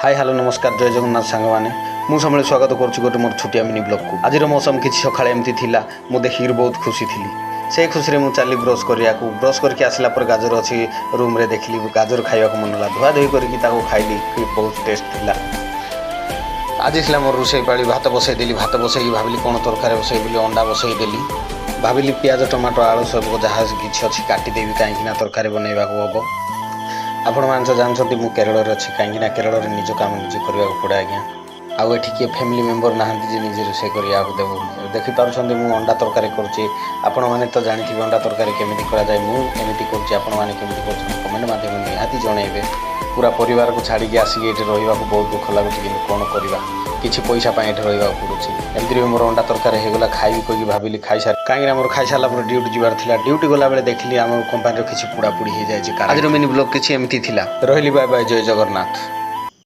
Hi hello नमस्कार जय जगन्नाथ सांग मैंने मुझे स्वागत करुच्ची गोटे मोर छुटिया मिनी ब्लॉग को। आज मौसम किसी सका एमती थिला मु देखिक बहुत खुशी थी। से खुशी में चली ब्रश करिया ब्रश करके आसला पर गाजर अच्छी रूम रे देखली गाजर खाइबा को मन होला धुआ धुई करके खाइली बहुत टेस्ट थिला। आज इसला मोर रोषे पाड़ी भात बसईदेली भात बसई भाविली कौन तरकारी बसई बोली अंडा बसईदेली भाविली पियाज टमाटो आलू सब जहाँ किसी अच्छी काटिदेवी कहीं तरकारी बनइबा हम। आपण मैंने जानते मुझे केरल अच्छी कहीं केरल निज काम निजे करने पड़े आज्ञा आउ ये किए फैमिली मेम्बर नहांती निजे रोषे करा देव देखिपार्थ मुझे अंडा तरकारी करुच्ची आपण मैंने तो जानते अंडा तरकारी केमी कराए मुझे करुच्ची केमी कर कमेंट माध्यम निहाती जनइबे। पूरा परिवार को छाड़ी आसिक ये रहा बहुत दुख लगुच कि कौन करवा किसी पैसा ये रहा पड़ुଛି एमती मोर अंडा तरकारी होगला खाई कही भाविली खाई सार कहीं मोर खाई सारा पर ड्यूटी जीवार था ड्यूटी गला बेले देखली आम कंपानी किसी पुड़ापुड़ी हो जाए। आज मिनी ब्लॉग किसी एमती रही बाय बाय जय जगन्नाथ।